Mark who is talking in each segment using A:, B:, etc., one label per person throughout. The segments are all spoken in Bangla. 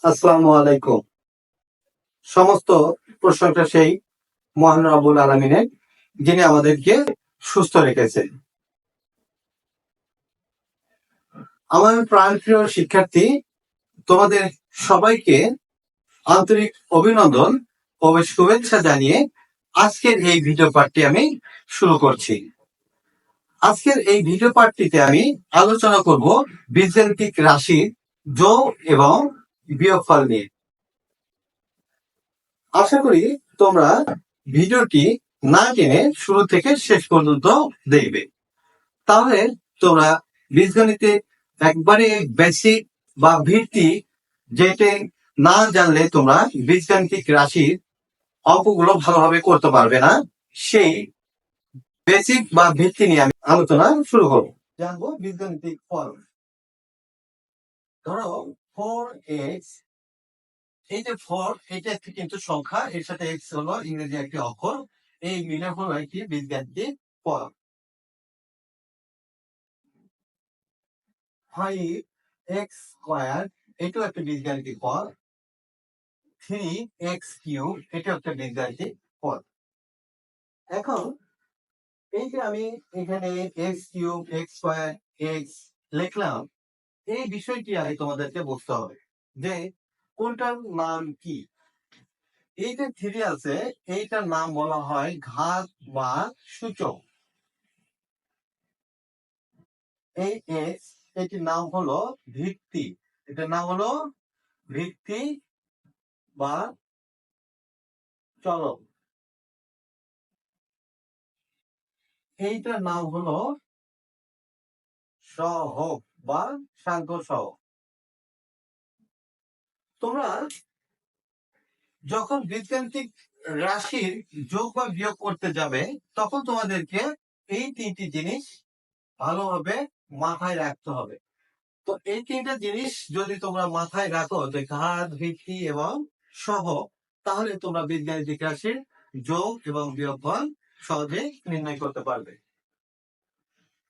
A: আসসালামু আলাইকুম। সমস্ত প্রশংসা সেই মহান রব্বুল আলামিনের, যিনি আমাদেরকে সুস্থ রেখেছেন। আমার প্রাণপ্রিয় শিক্ষার্থী, তোমাদের সবাইকে আন্তরিক অভিনন্দন ও শুভেচ্ছা জানিয়ে আজকের এই ভিডিও পাঠটি আমি শুরু করছি। আজকের এই ভিডিও পাঠটিতে আমি আলোচনা করব বীজগাণিতিক রাশির যোগ এবং বিয়োগফল নিয়ে। আশা করি তোমরা ভিডিওটি না টেনে শুরু থেকে শেষ পর্যন্ত দেখবে, তাহলে তোমরা বীজগণিতে একবারে বেসিক বা ভিত্তি যেটা না জানলে তোমরা বীজগাণিতিক রাশির অঙ্কগুলো ভালোভাবে করতে পারবে না। সেই বেসিক বা ভিত্তি নিয়ে আমি আলোচনা শুরু করব। জানবো বীজগাণিতিক ফর্ম। ধরো 4x, এই যে 4 এটা একটি কিন্তু সংখ্যা, এর সাথে x হলো ইংরেজি একটি অক্ষর, এই মিলে হলো একটি বীজগাণিতিক ফর্ম। 5x স্কয়ার এটাও একটা বীজগাণিতিক পদ। 3x কিউব এটাও একটা বীজগাণিতিক পদ। এখন এই যে আমি এখানে x cube, x square, x লিখলাম, এই বিষয়টি আগে তোমাদেরকে বুঝতে হবে যে কোনটার নাম কি। এই যে 3 আছে, এইটার নাম বলা হয় ঘাত বা সূচক। এই x এটির নাম হলো ভিত্তি, এটার নাম হলো ভিত্তি বা চলক। এইটার নাম হলো সহগ বা সাংখ্য সহগ। তোমরা যখন বীজগাণিতিক রাশির যোগ বা বিয়োগ করতে যাবে, তখন তোমাদেরকে এই তিনটি জিনিস ভালোভাবে মাথায় রাখতে হবে। তো এই তিনটা জিনিস যদি তোমরা মাথায় রাখো, যে ঘাত, ভিত্তি এবং সহগ, তাহলে তোমরা বীজগাণিতিক রাশির যোগ এবং বিয়োগফল সহজে নির্ণয় করতে পারবে।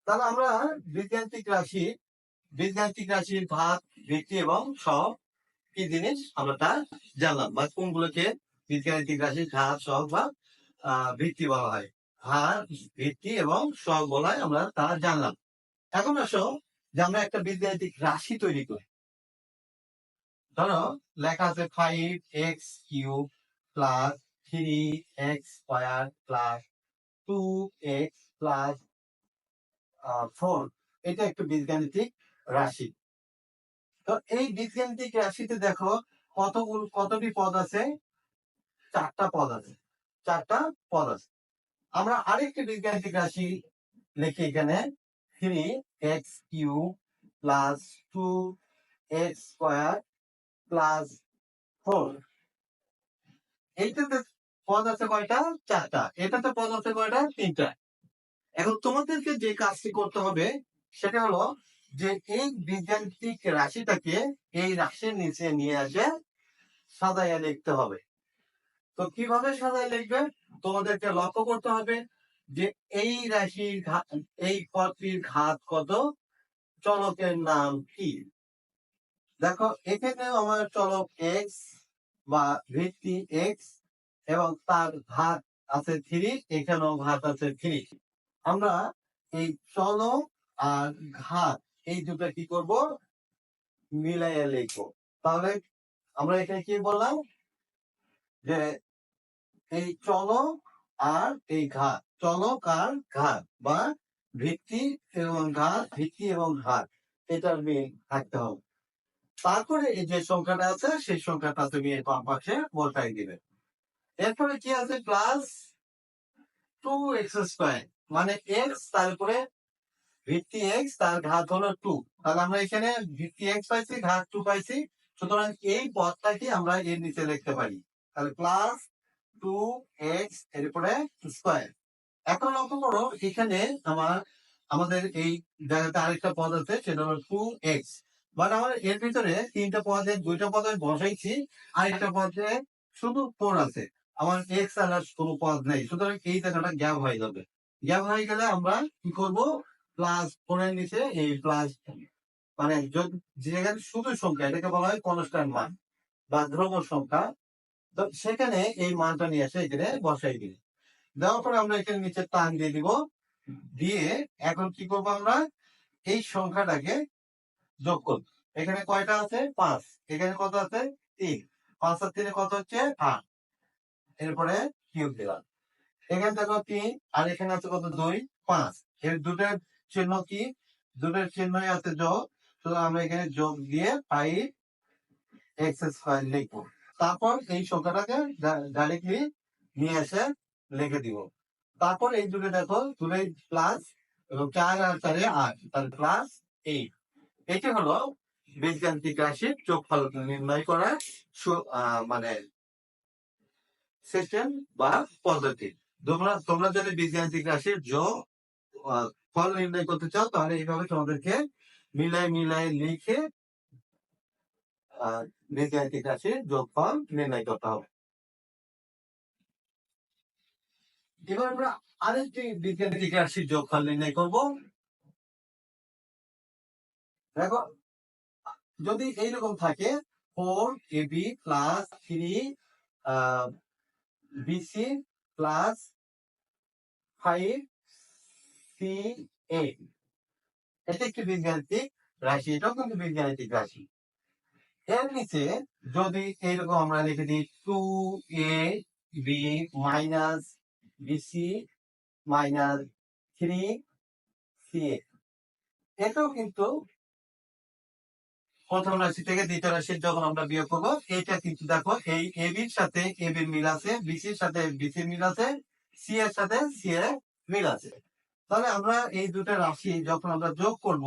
A: তাহলে আমরা বীজগাণিতিক রাশির ঘাত, ভিত্তি এবং সহগ কি জিনিস আমরা তা জানলাম, বা কোনগুলোকে বীজগাণিতিক রাশির ঘাত, সহগ বা ভিত্তি বলা হয়। ঘাত, ভিত্তি এবং সহগ বলা হয়, আমরা তা জানলাম। এখন আসো যে আমরা একটা বীজগাণিতিক রাশি তৈরি করি। ধরো লেখা আছে 5x cube plus 3x square plus 2x plus 4, এটা একটা বীজগাণিতিক রাশি। তো এই বীজগাণিতিক রাশিতে দেখো কতটি পদ আছে? চারটা পদ আছে। আমরা আরেকটি বীজগাণিতিক রাশি লিখি এখানে, 3x cube plus 2x square plus 4। এইটাতে পদ আছে কয়টা? চারটা। এটাতে পদ আছে কয়টা? তিনটা। এখন তোমাদেরকে যে কাজটি করতে হবে সেটা হলো যে এই বীজগাণিতিক রাশিটাকে এই রাশির নিচে নিয়ে এসে সাজাইয়া লিখতে হবে। তো কিভাবে সাজায় লিখবে? তোমাদেরকে লক্ষ্য করতে হবে যে এই রাশির এই পদটির ঘাত কত, চলকের নাম কি। দেখো এখানে আমার চলক x বা ভিত্তি x এবং তার ঘাত আছে 3, এখানেও ঘাত আছে 3। আমরা এই চলক আর ঘাত এই দুটো কি করব? মিলাইয়া লিখবো। তাহলে আমরা এখানে কি বললাম যে এই চলক আর এই ঘাত, চলক আর ঘাত বা ভিত্তি এবং ঘাত, এটার মিল থাকতে হবে। তারপরে এই যে সংখ্যাটা আছে, সেই সংখ্যাটা তুমি এর বাম পাশে বসাই দিবে। এরপরে কি আছে? প্লাস 2x স্কয়ার, মানে x তার উপরে ভিত্তি x, তার ঘাত হলো 2। তাহলে আমরা এখানে ভিত্তি x পাইছি, ঘাত 2 পাইছি, সুতরাং এই পদটাকে আমরা এর নিচে লিখতে পারি। তাহলে প্লাস 2x এর উপরে স্কয়ার। এখন লক্ষ্য করো এখানে আমাদের এই জায়গাতে আরেকটা পদ আছে, সেটা হলো 2x। বাট আমার এর ভিতরে দুইটা পদে বসাইছি, আরেকটা পদে শুধু 4 আছে, আমার x আর কোনো পদ নেই, সুতরাং এই জায়গাটা গ্যাপ হয়ে যাবে। গ্যাপ হয়ে গেলে আমরা কি করব? প্লাস 4 এর নিচে এই প্লাস, মানে যে জায়গায় শুধু সংখ্যা, এটাকে বলা হয় কনস্ট্যান্ট মান। বা ধ্রুব সংখ্যা, তো সেখানে এই মানটা নিয়ে এসে এখানে বসাই দিই। দেওয়ার পরে আমরা এখানে নিচে টান দিয়ে দিব। দিয়ে এখন কি করবো আমরা, এই সংখ্যাটাকে যোগ করব। এখানে কয়টা আছে? 5। এখানে কত আছে? 3। 5 আর 3 কত হচ্ছে? 8। এরপরে কিউব দিলাম। এখানে দেখো 3 আর এখানে আছে কত? 2, 5। এর দুটোর চিহ্ন কি? দুটোর চিহ্নই আছে যোগ। সুতরাং আমরা এখানে যোগ দিয়ে 5x² লিখবো। তারপর এই সংখ্যাটাকে ডাইরেক্টলি নিয়ে এসে লিখে দিব। তারপর এই দুটো দেখো, দুটোই প্লাস, এবং 4 আর 4 8, তাহলে +8। এটি হলো বীজগাণিতিক রাশির যোগফল নির্ণয় করার মানে সিস্টেম বা পদ্ধতি। তোমরা যদি বীজগাণিতিক রাশির ফল নির্ণয় করতে চাও, তাহলে এইভাবে তোমাদেরকে মিলাই লিখে বীজগাণিতিক রাশির যোগফল নির্ণয় করতে হবে। এবার আমরা আরেকটি বীজগাণিতিক রাশির যোগফল নির্ণয় করব। দেখো, যদি এইরকম থাকে 4ab plus 3bc plus 5ca, এটা একটি বীজগাণিতিক রাশি, এটাও কিন্তু বীজগাণিতিক রাশি। এর নিচে যদি এইরকম আমরা লিখে দিই 2ab minus BC minus 3ca, এটাও কিন্তু প্রথম রাশি থেকে দ্বিতীয় রাশি যখন আমরা বিয়োগ করবো, এটা কিন্তু দেখো এই এবির সাথে এবির মিল আছে, বিসির সাথে বিসির মিল আছে, সি এর সাথে সি এর মিল আছে। তাহলে আমরা এই দুটো রাশি যখন আমরা যোগ করব,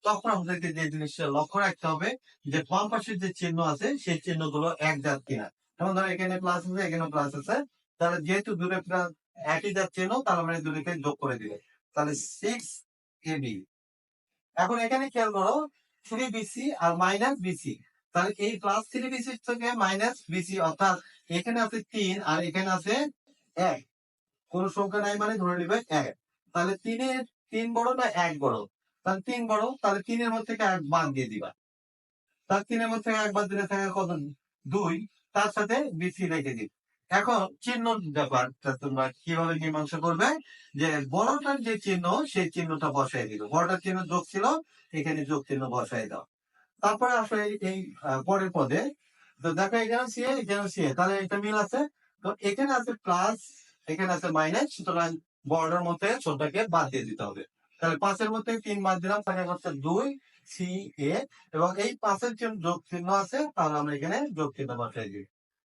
A: তখন আমাদেরকে যে জিনিসটা লক্ষ্য রাখতে হবে, যে বাম পাশের যে চিহ্ন আছে সেই চিহ্নগুলো এক জাত কিনা। যেমন ধরো এখানে প্লাস আছে, এখানে প্লাস আছে, তাহলে যেহেতু দুটো প্লাস একই জাত চিহ্ন, তাহলে আমরা এই দুটোকে যোগ করে দিলে তাহলে 6ab। এখন এখানে খেয়াল করো 3bc আর মাইনাস বিসি, তাহলে এই প্লাস 3bc থেকে মাইনাস বিসি, অর্থাৎ এখানে আছে 3 আর এখানে আছে 1। কোন সংখ্যা নাই মানে ধরে নিবে 1। তাহলে 3 বড় না 1 বড়? তাহলে 3 বড়, তাহলে 3 এর মধ্যে থেকে 1 বাদ দিয়ে দিবা। তার 3 এর মধ্যে থেকে 1 বাদ দিলে থাকে কত? 2। তার সাথে বিসি রেখে দিই। এখন চিহ্ন ব্যাপারটা তোমরা কিভাবে মীমাংসা করবে, যে বড়টার যে চিহ্ন সেই চিহ্নটা বসাই দিল। বড়টার চিহ্ন যোগ ছিল, এখানে যোগ চিহ্ন বসাই দাও। তারপরে আসলে এই পরের পদে, তো দেখো এখানে সি এখানে সি, তাহলে এটা মিল আছে। তো এখানে আছে প্লাস, এখানে আছে মাইনাস, সুতরাং বড়টার মধ্যে ছোটটাকে বাদ দিয়ে দিতে হবে। তাহলে 5-এর মধ্যে 3 বাদ দিলাম, তাহলে হচ্ছে 2 সি এ, এবং এই 5-এর জন্য যোগ চিহ্ন আছে, তাহলে আমরা এখানে যোগ চিহ্ন বসাই দিই।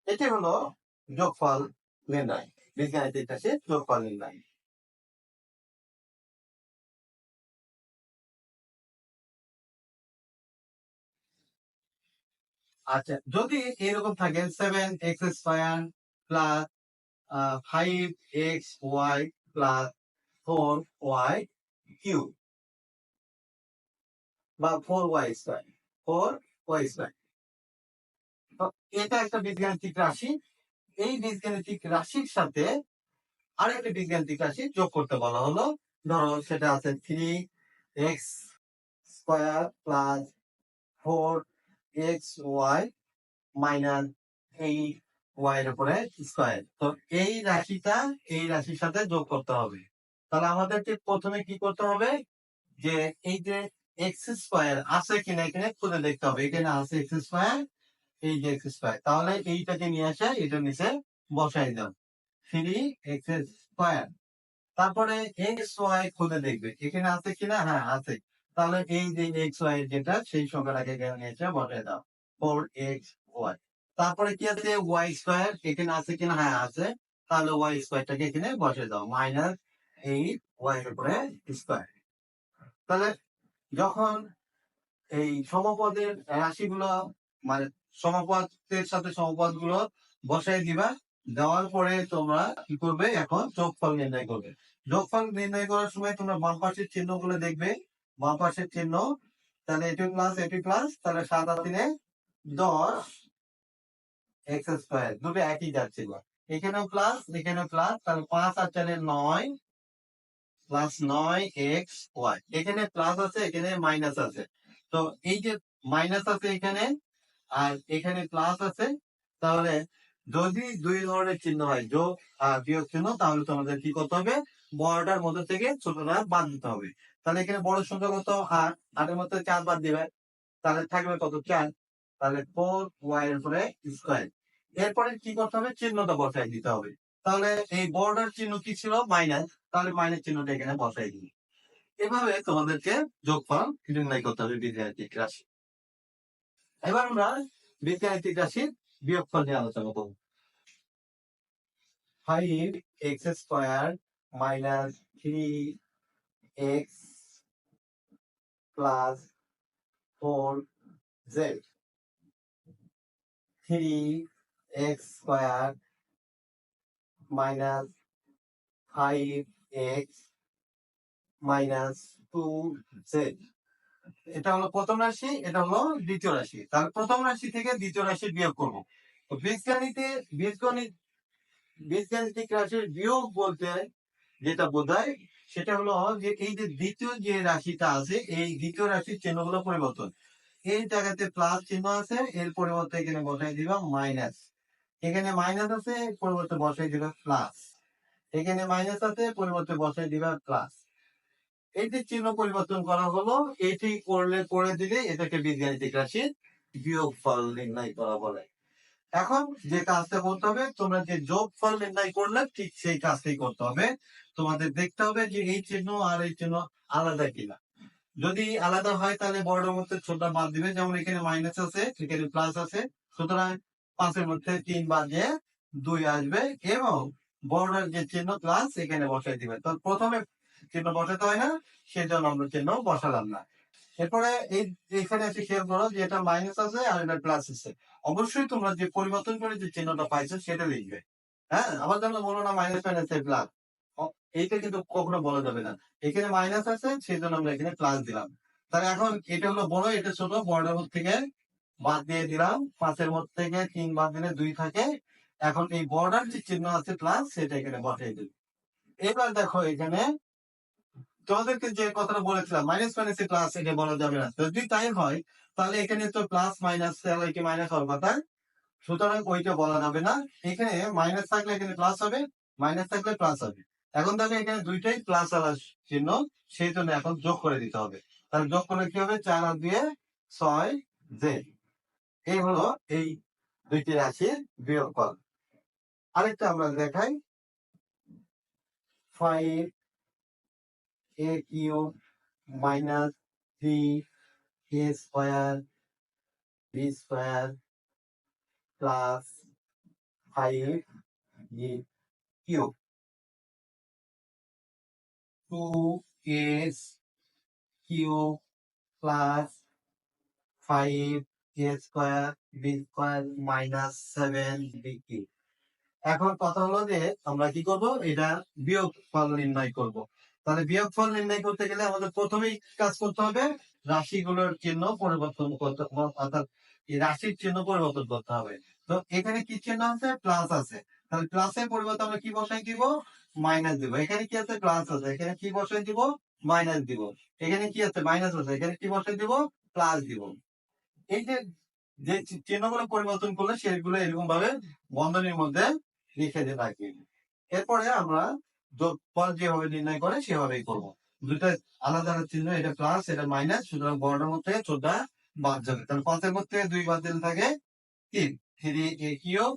A: এটি হলো যোগফল নির্ণয়, বীজগাণিতিক রাশির যোগফল নির্ণয়। আচ্ছা, যদি এরকম থাকে 7x² plus 5xy plus 4y³ বা 4y², 4y², তো এটা একটা বীজগাণিতিক রাশি। এই বীজগাণিতিক রাশির সাথে আরেকটা বীজগাণিতিক রাশি যোগ করতে বলা হলো। ধরো সেটা আছে 3x² plus 4xy minus 8y এর উপরে স্কয়ার। তো এই রাশিটা এই রাশির সাথে যোগ করতে হবে। তাহলে আমাদেরকে প্রথমে কি করতে হবে, যে এই যে x² আছে কিনা এখানে খুঁজে দেখতে হবে। এখানে আছে x², এই যে x², তাহলে এইটাকে নিয়ে আসে এটার নিচে বসাই দাও, 3x²। তারপরে xy খুঁজে দেখবে এখানে আছে কিনা, হ্যাঁ আছে। তাহলে এই যে xy যেটা সেই সংখ্যাটাকে এখানে নিয়ে এসে বসাই দাও, 4xy। তারপরে কি আছে y², এখানে আছে কিনা, হ্যাঁ আছে। তাহলে y²টাকে এখানে বসে দাও, -8y এর উপরে স্কয়ার। তাহলে যখন এই সমপদের রাশিগুলো, মানে সমপদের সাথে সমপদ গুলো বসাই দিবা, দেওয়ার পরে তোমরা কি করবে, এখন যোগফল নির্ণয় করবে। যোগফল নির্ণয় করার সময় তোমরা বাম পাশের চিহ্ন গুলো দেখবে, বাম পাশের চিহ্ন, তাহলে এটি প্লাস এটি প্লাস, তাহলে 7 আর 3 10 x², দুটো একই যাচ্ছিল। এখানেও প্লাস এখানেও প্লাস, তাহলে 5 আর 4 9 প্লাস 9xy। এখানে প্লাস আছে এখানে মাইনাস আছে, তো এই যে মাইনাস আছে এখানে, আর এখানে প্লাস আছে, তাহলে যদি দুই ধরনের চিহ্ন হয়, যোগ আর বিয়োগ চিহ্ন, তাহলে তোমাদের কি করতে হবে, বড়টার মধ্যে থেকে ছোটটা বাদ দিতে হবে। তাহলে এখানে বড় সংখ্যা কত, 8, 8 এর মধ্যে 4 বাদ দিবে, তাহলে থাকবে কত, 4। তাহলে 4y এর উপরে স্কোয়ার। এরপরে কি করতে হবে, চিহ্নটা বসাই দিতে হবে। তাহলে এই বড়টার চিহ্ন কি ছিল, মাইনাস, তাহলে মাইনাস চিহ্নটা এখানে বসাই দিই। এভাবে তোমাদেরকে যোগফল নির্ণয় করতে হবে বীজগাণিতিক রাশি। এবার আমরা বীজগাণিতিক রাশির বিয়োগফল নিয়ে আলোচনা করব। 5x square minus 3x plus 4z, 3x square minus 5x minus 2z। এটা হলো প্রথম রাশি, এটা হলো দ্বিতীয় রাশি। তাহলে প্রথম রাশি থেকে দ্বিতীয় রাশি বিয়োগ করবো। তো বীজগাণিতিক রাশির বিয়োগ বলতে যেটা বোঝায়, সেটা হলো যে এই যে দ্বিতীয় যে রাশিটা আছে, এই দ্বিতীয় রাশির চিহ্নগুলো পরিবর্তন। এই জায়গাতে প্লাস চিহ্ন আছে, এর পরিবর্তে এখানে বসাই দিবা মাইনাস। এখানে মাইনাস আছে, পরিবর্তে বসাই দিবা প্লাস। এখানে মাইনাস আছে, পরিবর্তে বসাই দিবা প্লাস। এই যে চিহ্ন পরিবর্তন করা হলো, এটি করে দিলে এটাকে বীজগাণিতিক রাশির বিয়োগফল নির্ণয় করা বলে। এখন যে কাজটা করতে হবে, তোমরা যে যোগফল নির্ণয় করলে ঠিক সেই কাজটাই করতে হবে। তোমাদের দেখতে হবে যে এই চিহ্ন আর এই চিহ্ন আলাদা কিনা। যদি আলাদা হয় তাহলে বড়টার মধ্যে ছোটটা বাদ দিবে। যেমন এখানে মাইনাস আছে, এখানে প্লাস আছে, সুতরাং 5-এর মধ্যে 3 বাদ দিয়ে 2 আসবে, এবং বড়টার যে চিহ্ন প্লাস এখানে বসাই দিবে। তো প্রথমে চিহ্ন বসাতে হয় না, সেই জন্য আমরা চিহ্ন বসালাম না। এরপরে এখানে এসে খেয়াল করো যে এটা মাইনাস আছে আর এটা প্লাস আছে। অবশ্যই তোমরা যে পরিবর্তন করে যে চিহ্নটা পাইছো সেটা লিখবে। হ্যাঁ, আমার জন্য বলো না মাইনাস মাইনাস প্লাস, এইটা কিন্তু কখনো বলা যাবে না। এখানে মাইনাস আছে, সেই জন্য আমরা এখানে প্লাস দিলাম। তাহলে এখন এটা হলো বড়, এটা ছোট, বড়টার মধ্যে থেকে বাদ দিয়ে দিলাম। 5-এর মধ্যে থেকে 3 বাদ দিলে 2 থাকে। এখন এই বর্ডার যে চিহ্ন আছে প্লাস, সেটা এখানে বসাই দিল। এবার দেখো এখানে তোমাদেরকে যে কথাটা বলেছিলাম, মাইনাস মাইনাস প্লাস, এটা বলা যাবে না। যদি তাই হয় তাহলে এখানে তো প্লাস মাইনাস কি মাইনাস হওয়ার কথা, সুতরাং ওইটা বলা যাবে না। এখানে মাইনাস থাকলে এখানে প্লাস হবে, মাইনাস থাকলে প্লাস হবে। এখন তাহলে এখানে দুইটাই প্লাস আলার চিহ্ন, সেই জন্য এখন যোগ করে দিতে হবে। তাহলে যোগ করলে কি হবে, 4 আর 2 6z। এই হলো এই দুইটি রাশির বিয়োগফল। আরেকটা আমরা দেখাই, 5a cube minus 3a square b square plus 5b cube, 2a cube plus 5a square b square minus 7b cube. এখন কথা হলো যে আমরা কি করব, এটা বিয়োগফল নির্ণয় করব। তাহলে বিয়োগফল নির্ণয় করতে গেলে আমাদের প্রথমেই কাজ করতে হবে, রাশিগুলোর চিহ্ন পরিবর্তন করতে, অর্থাৎ এই রাশির চিহ্ন পরিবর্তন করতে হবে। তো এখানে কি চিহ্ন আছে, প্লাস আছে, তাহলে প্লাসের পরিবর্তে আমরা কি বসাই দিব, মাইনাস দিব। এখানে কি আছে, প্লাস আছে, এখানে কি বসাই দিব, মাইনাস দিব। এখানে কি আছে, মাইনাস আছে, এখানে কি বসাই দিব, প্লাস দিব। এই যে যে চিহ্নগুলো পরিবর্তন করলে সেগুলো এরকম ভাবে বন্ধনীর মধ্যে লিখে দিয়ে থাকি। এরপরে আমরা যোগফল যেভাবে নির্ণয় করে সেভাবেই করবো। দুইটা আলাদা আলাদা চিহ্ন, এটা প্লাস এটা মাইনাস, সুতরাং বড়টার মধ্যে ছোটটা বাদ যাবে। তাহলে 5-এর মধ্যে 2 বাদ দিলে থাকে 3, 3a কিউব।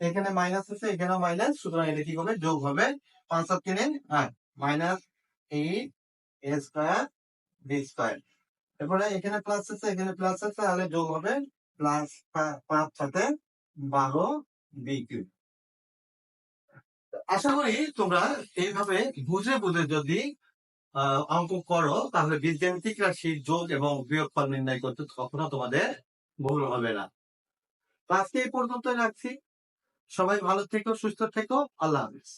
A: এখানে মাইনাস আছে, এখানেও মাইনাস, সুতরাং এটা কি হবে, যোগ হবে। 5 আর 3 8, minus 8a square b square. এরপরে এখানে প্লাস আছে, এখানে প্লাস আছে, তাহলে যোগ হবে প্লাস 5 সাথে 12 বি কিউব। আশা করি তোমরা এইভাবে বুঝে বুঝে যদি অঙ্ক করো, তাহলে বীজগাণিতিক রাশির যোগ এবং বিয়োগফল নির্ণয় করতে কখনো তোমাদের ভুল হবে না। আজকে এই পর্যন্ত রাখছি। সবাই ভালো থেকো, সুস্থ থেকো, আল্লাহ হাফিজ।